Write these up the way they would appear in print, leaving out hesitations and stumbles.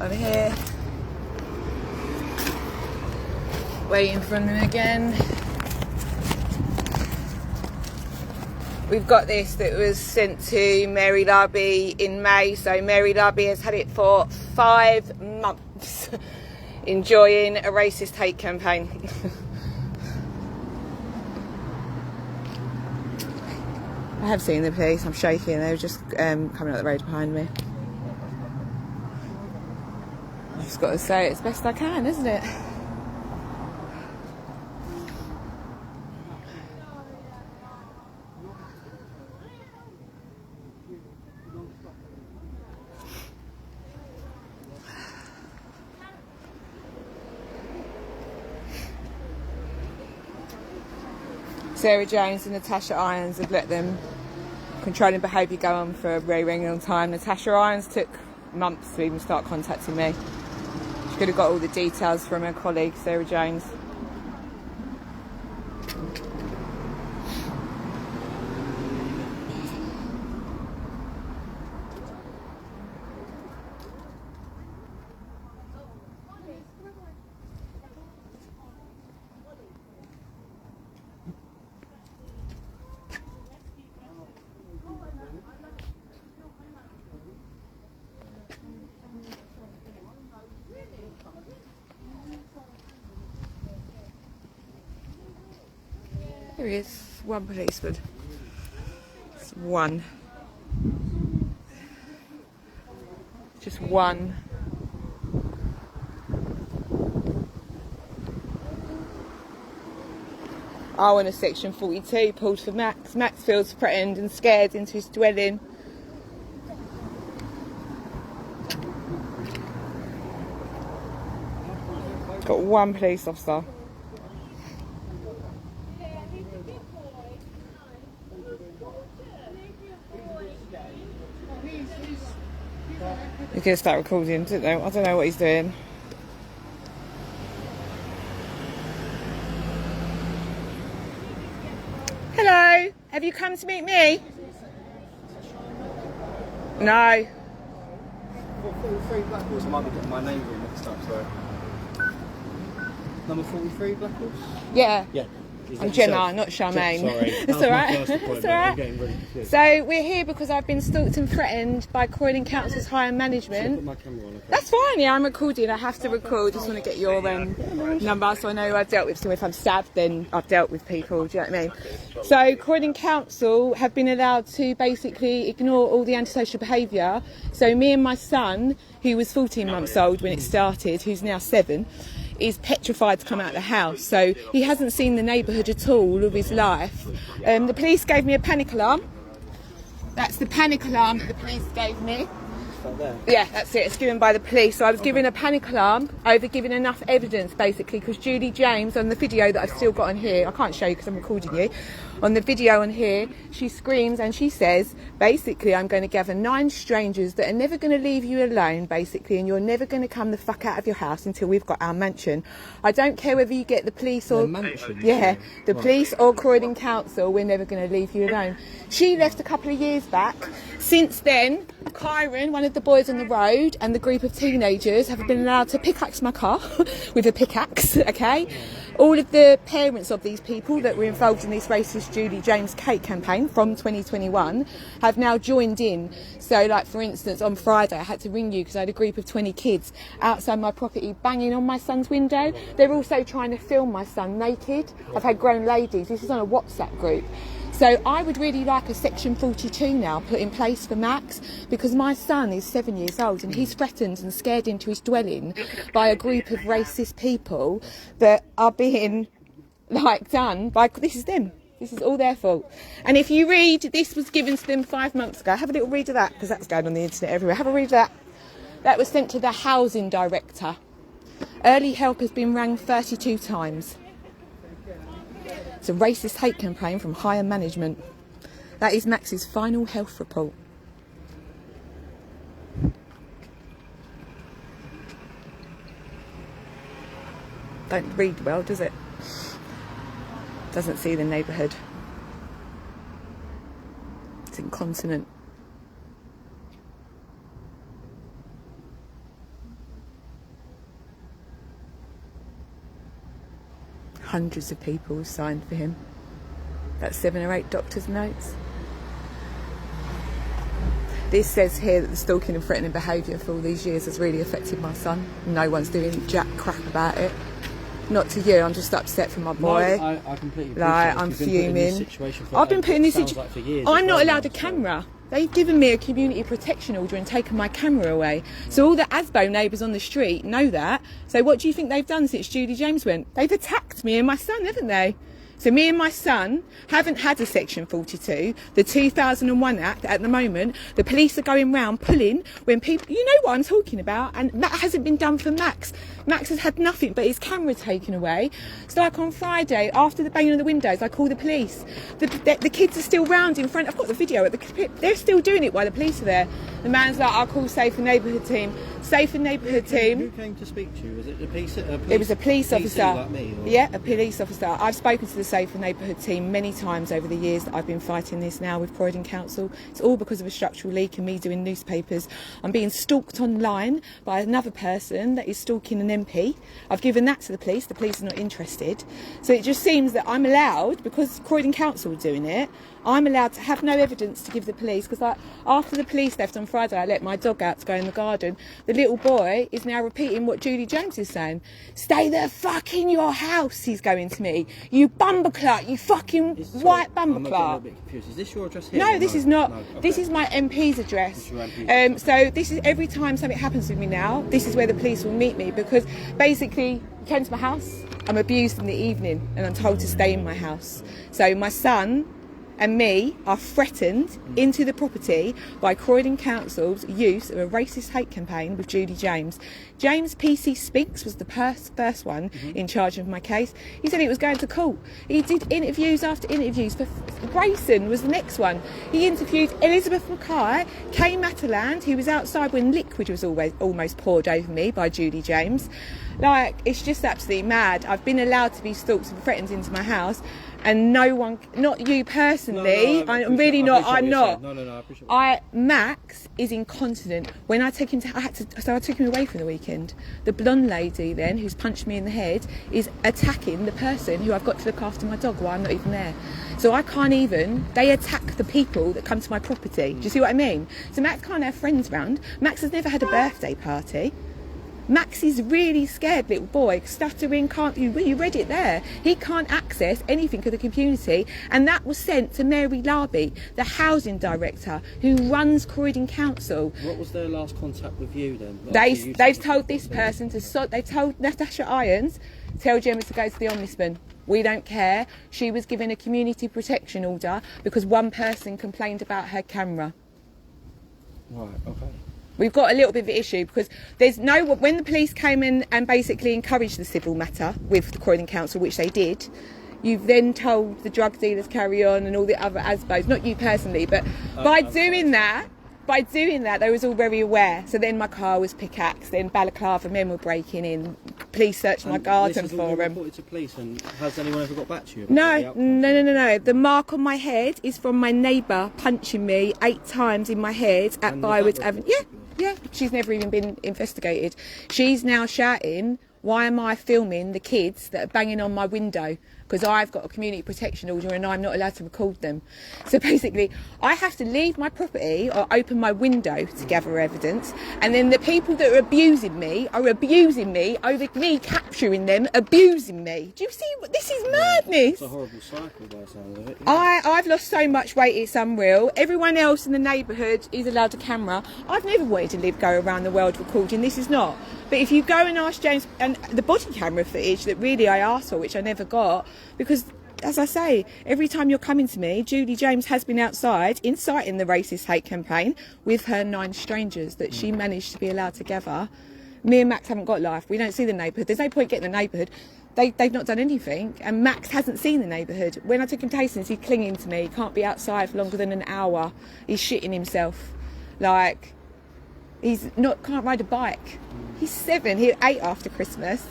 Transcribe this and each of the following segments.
over here. Waiting for them again. We've got this that was sent to Mary Larby in May. So Mary Larby has had it for 5 months, enjoying a racist hate campaign. I have seen the police. I'm shaking. They were just coming up the road behind me. I've just got to say it as best I can, isn't it? Sarah Jones and Natasha Irons have let them controlling behaviour go on for a very, very long time. Natasha Irons took months to even start contacting me. She could have got all the details from her colleague, Sarah Jones. There he is, one policeman. It's one. Just one. I want a section 42 pulled for Max. Max feels threatened and scared into his dwelling. Got one police officer. He's going to start recording, I don't know what he's doing. Hello, have you come to meet me? No. 43 Black Horse. I might be getting my name wrong next time, sorry. Number 43 Black Horse? Yeah. Yeah. I'm Gemma, not Charmaine. Sorry. It's alright. It's alright. I'm getting really confused. So we're here because I've been stalked and threatened by Croydon Council's higher management. Put my camera on, okay? That's fine, yeah, I'm recording. I have to record. Just want to get your number so I know who I've dealt with. So if I'm stabbed, then I've dealt with people. Do you know what I mean? So Croydon Council have been allowed to basically ignore all the antisocial behaviour. So me and my son, who was 14 months old when it started, who's now 7, is petrified to come out of the house. So he hasn't seen the neighbourhood at all of his life. The police gave me a panic alarm. That's the panic alarm that the police gave me. Yeah, that's it. It's given by the police. So I was given a panic alarm over giving enough evidence, basically, because Julie James, on the video that I've still got on here, I can't show you because I'm recording you, on the video on here, she screams and she says, basically, I'm going to gather 9 strangers that are never going to leave you alone, basically, and you're never going to come the fuck out of your house until we've got our mansion. I don't care whether you get the police or... Yeah, the police or Croydon Council, we're never going to leave you alone. She left a couple of years back. Since then, Kyron, one of the boys on the road, and the group of teenagers have been allowed to pickaxe my car with a pickaxe, okay? All of the parents of these people that were involved in this racist Julie James Kate campaign from 2021 have now joined in. So, like, for instance, on Friday, I had to ring you because I had a group of 20 kids outside my property banging on my son's window. They're also trying to film my son naked. I've had grown ladies. This is on a WhatsApp group. So I would really like a section 42 now put in place for Max, because my son is 7 years old and he's threatened and scared into his dwelling by a group of racist people that are being, like, done by, this is them. This is all their fault. And if you read, this was given to them 5 months ago. Have a little read of that, because that's going on the internet everywhere. Have a read of that. That was sent to the housing director. Early help has been rang 32 times. It's a racist hate campaign from higher management. That is Max's final health report. Don't read well, does it? Doesn't see the neighbourhood. It's incontinent. hundreds of people signed for him. That's 7 or 8 doctors' notes. This says here that the stalking and threatening behaviour for all these years has really affected my son. No one's doing jack crap about it. Not to you, I'm just upset for my boy. No, I completely appreciate like, it. I'm You've been put in this fuming. situation for, I've been put in this sounds situation. like for years I'm as not well allowed now, a camera. They've given me a community protection order and taken my camera away. So all the Asbo neighbours on the street know that. So what do you think they've done since Judy James went? They've attacked me and my son, haven't they? So me and my son haven't had a Section 42, the 2001 Act at the moment. The police are going round pulling when people, you know what I'm talking about, and that hasn't been done for Max. Max has had nothing but his camera taken away. So like on Friday, after the banging on the windows, I call the police. The kids are still round in front. I've got the video. They're still doing it while the police are there. The man's like, I'll call Safer Neighbourhood Team. Safer Neighbourhood Team. Who came to speak to you? Was it the police? It was a police officer. Like me, or? Yeah, a police officer. I've spoken to the Safer Neighbourhood Team many times over the years that I've been fighting this now with Croydon Council. It's all because of a structural leak and me doing newspapers. I'm being stalked online by another person that is stalking an MP. I've given that to the police. The police are not interested. So it just seems that I'm allowed, because Croydon Council are doing it, I'm allowed to have no evidence to give the police, because after the police left on Friday, I let my dog out to go in the garden. The little boy is now repeating what Judy James is saying. Stay the fuck in your house, he's going to me. You bumperclut, you fucking white bumperclut. I'm getting a bit confused. Is this your address here? No, this is not. No, okay. This is my MP's address. This is your MP's. So this is every time something happens with me now, this is where the police will meet me, because basically, he came to my house, I'm abused in the evening, and I'm told to stay in my house. So my son and me are threatened into the property by Croydon Council's use of a racist hate campaign with Judy James. James PC Spinks was the first one in charge of my case. He said he was going to court. He did interviews after interviews. Grayson was the next one. He interviewed Elizabeth Mackay, Kay Mataland, who was outside when liquid was almost poured over me by Judy James. Like, it's just absolutely mad. I've been allowed to be stalked and threatened into my house, and no one, not you personally, I'm really not, I'm not. No, I appreciate it. Max is incontinent. When I took him I took him away for the weekend. The blonde lady then, who's punched me in the head, is attacking the person who I've got to look after my dog while I'm not even there. So I can't even, they attack the people that come to my property. Do you see what I mean? So Max can't have friends round. Max has never had a birthday party. Max is really scared little boy, stuttering, you read it there. He can't access anything of the community, and that was sent to Mary Larby, the housing director who runs Croydon Council. What was their last contact with you then? They've told this person they've told Natasha Irons, tell Gemma to go to the Ombudsman. We don't care. She was given a community protection order because one person complained about her camera. Right, okay. We've got a little bit of an issue because when the police came in and basically encouraged the civil matter with the Croydon Council, which they did, you've then told the drug dealers carry on and all the other ASBOs, not you personally, but by doing that, they was all very aware. So then my car was pickaxed, then balaclava men were breaking in, police searched my garden for them. Reported to police, and has anyone ever got back to you? No. The mark on my head is from my neighbour punching me 8 times in my head at Bywood Avenue. Yeah, she's never even been investigated. She's now shouting, why am I filming the kids that are banging on my window? Because I've got a community protection order and I'm not allowed to record them. So basically, I have to leave my property or open my window to gather evidence. And then the people that are abusing me over me capturing them, abusing me. Do you see? This is madness. It's a horrible cycle by the sound of it. I've lost so much weight, it's unreal. Everyone else in the neighbourhood is allowed a camera. I've never wanted to go around the world recording. This is not. But if you go and ask James, and the body camera footage that really I asked for, which I never got, because as I say, every time you're coming to me, Judy James has been outside inciting the racist hate campaign with her 9 strangers that she managed to be allowed to gather. Me and Max haven't got life. We don't see the neighbourhood. There's no point getting the neighbourhood. They've not done anything, and Max hasn't seen the neighbourhood. When I took him tastings, he's clinging to me. He can't be outside for longer than an hour. He's shitting himself. Like, can't ride a bike. He's 7. He was 8 after Christmas.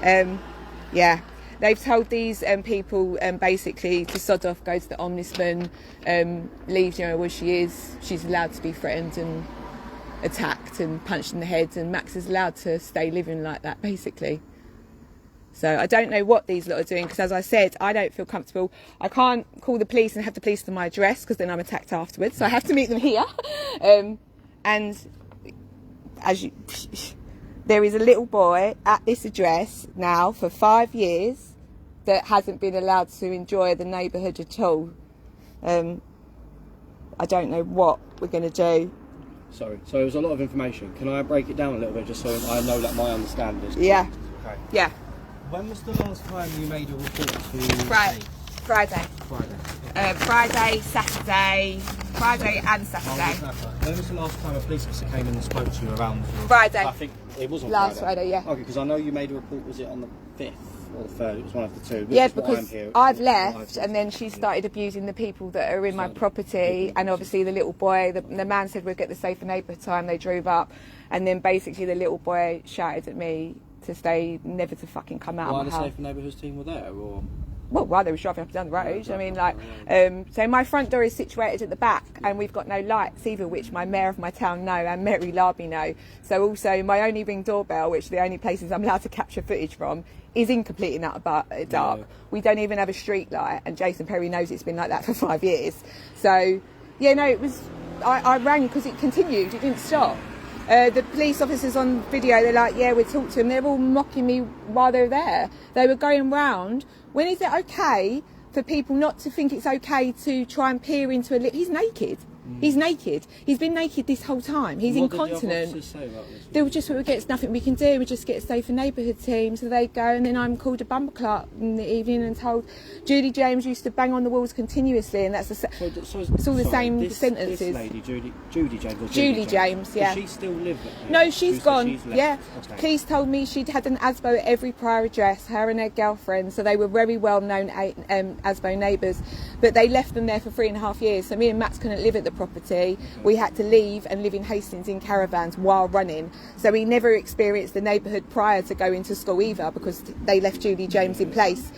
Yeah. They've told these people basically to sod off, go to the Ombudsman, leave Gemma where she is. She's allowed to be threatened and attacked and punched in the head, and Max is allowed to stay living like that, basically. So I don't know what these lot are doing, because as I said, I don't feel comfortable. I can't call the police and have the police to my address, because then I'm attacked afterwards. So I have to meet them here. And as you, there is a little boy at this address now for 5 years that hasn't been allowed to enjoy the neighbourhood at all. I don't know what we're going to do. Sorry, so it was a lot of information. Can I break it down a little bit just so I know that my understanding is correct? Yeah. Okay. Yeah. When was the last time you made a report to Friday. Friday. Friday, Saturday, Friday and Saturday. When was the last time a police officer came in and spoke to you around? Friday. I think it was on Last Friday, yeah. Okay, because I know you made a report. Was it on the 5th or the 3rd? It was one of the two. Yeah, because I've left, and then she started abusing the people that are in my property, and obviously the little boy, the man said we'll get the safer neighbour time. They drove up, and then basically the little boy shouted at me to stay, never to fucking come out of my house. Why the safer neighbourhoods team were there, or? Well, while they were driving up and down the road. I mean, like, so my front door is situated at the back, and we've got no lights either, which my mayor of my town know and Mary Larby know. So also my only ring doorbell, which the only places I'm allowed to capture footage from, is incomplete and dark. Yeah. We don't even have a street light, and Jason Perry knows it's been like that for 5 years. So, yeah, no, it was. I rang because it continued. It didn't stop. The police officers on video, they're like, yeah, we'll talk to him. They're all mocking me while they're there. They were going round. When is it okay for people not to think it's okay to try and peer into he's naked. He's naked. He's been naked this whole time. He's incontinent. What did the officers say about this? They were just, there's nothing we can do. We just get a safer neighbourhood team. So they go, and then I'm called a bumper clerk in the evening and told Judy James used to bang on the walls continuously, and that's it's all the same sentences. This lady, Judy James, or Julie James, yeah. Does she still live there? No, she's gone. Yeah. Okay. Police told me she'd had an ASBO at every prior address, her and her girlfriend, so they were very well known ASBO neighbours. But they left them there for 3.5 years. So me and Max couldn't live at the property. We had to leave and live in Hastings in caravans while running. So we never experienced the neighbourhood prior to going to school either, because they left Julie James in place.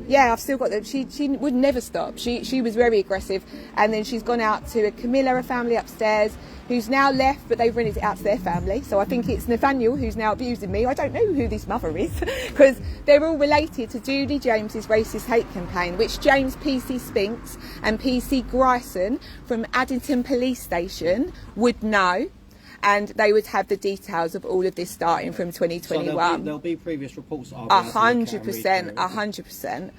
Yeah, I've still got them. She would never stop. She was very aggressive, and then she's gone out to a Camilla, a family upstairs, who's now left, but they've rented it out to their family. So I think it's Nathaniel who's now abusing me. I don't know who this mother is, because they're all related to Judy James's racist hate campaign, which James PC Spinks and PC Gryson from Addington Police Station would know. And they would have the details of all of this starting from 2021. So there'll be previous reports that 100%, 100%.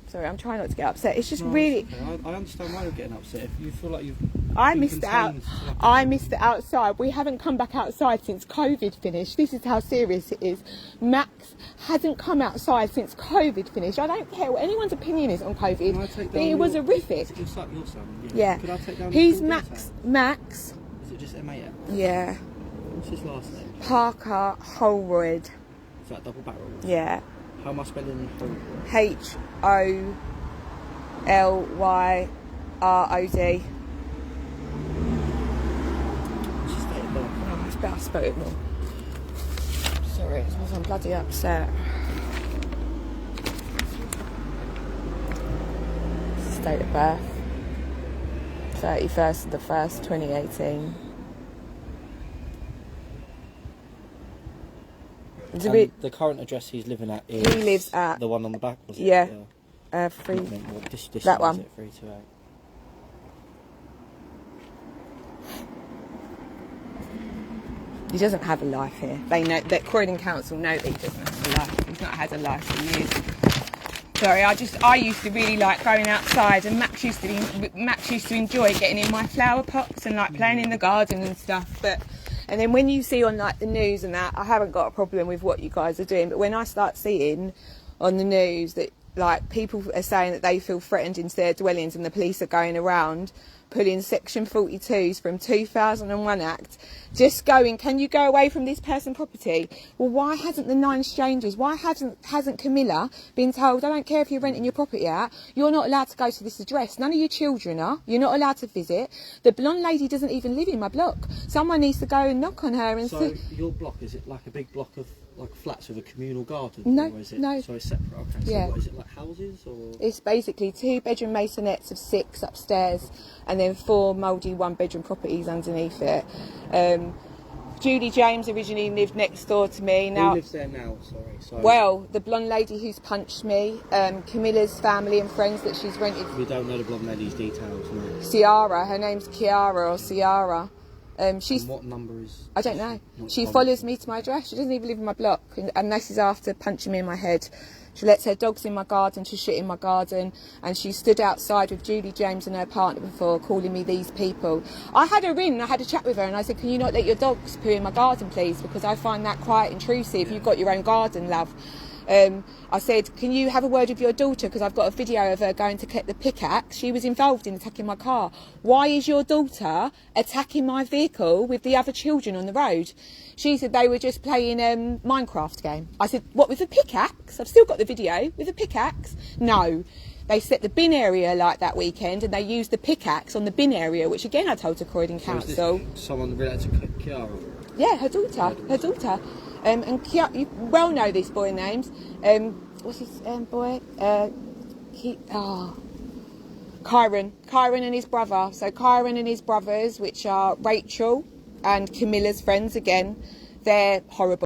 Sorry, I'm trying not to get upset. It's just really. Okay. I understand why you're getting upset. If you feel like you've. I missed it out. I missed it outside. We haven't come back outside since COVID finished. This is how serious it is. Max hasn't come outside since COVID finished. I don't care what anyone's opinion is on COVID. It was horrific. Your son, yeah. Could I take down He's Max. Max. Is it just M-A-X? Yeah. What's his last name? Parker Holroyd. Is that double barrel? Yeah. How am I spelling Holroyd? Holyrod. What's his date of birth? Oh, it's better I spoke it more. Sorry, I'm bloody upset. Date of birth. 31st of the 1st, 2018. The current address he's living at is. He lives at the one on the back. Was it? Yeah. This that one. Is it 328? He doesn't have a life here. They know that Croydon Council know that he doesn't have a life. He's not had a life for years. Sorry, I used to really like going outside, and Max used to enjoy getting in my flower pots and like playing in the garden and stuff. And then when you see on like the news and that, I haven't got a problem with what you guys are doing, but when I start seeing on the news that like people are saying that they feel threatened in their dwellings, and the police are going around pulling section 42s from 2001 Act, just going, can you go away from this person's property? Well, why hasn't the 9 strangers, why hasn't Camilla been told, I don't care if you're renting your property out, you're not allowed to go to this address, none of your children are, you're not allowed to visit. The blonde lady doesn't even live in my block. Someone needs to go and knock on her and So your block, is it like a big block of like flats with a communal garden? No, or is it, no. So it's separate, okay. So yeah. what is it, like houses or? It's basically 2-bedroom maisonettes of 6 upstairs, and then 4 mouldy 1-bedroom properties underneath it. Julie James originally lived next door to me. Who Now, lives there now? Sorry. well, the blonde lady who's punched me, Camilla's family and friends that she's rented. We don't know the blonde lady's details, no. Ciara, her name's Kiara or Ciara. She's. And what number is? I don't know. She follows me to my address. She doesn't even live in my block, and this is after punching me in my head. She lets her dogs in my garden to shit in my garden, and she stood outside with Julie James and her partner before, calling me these people. I had her in, I had a chat with her, and I said, can you not let your dogs poo in my garden, please? Because I find that quite intrusive. You've got your own garden, love. I said, can you have a word with your daughter, because I've got a video of her going to collect the pickaxe. She was involved in attacking my car. Why is your daughter attacking my vehicle with the other children on the road? She said they were just playing Minecraft game. I said, what, with a pickaxe? I've still got the video. With a pickaxe? No. They set the bin area like that weekend, and they used the pickaxe on the bin area, which again I told to Croydon Council. Is this someone related to Kiara? Yeah, her daughter. And Kiara, you well know these boy names. What's his boy? Kyron and his brother. So Kyron and his brothers, which are Rachel and Camilla's friends again, they're horrible.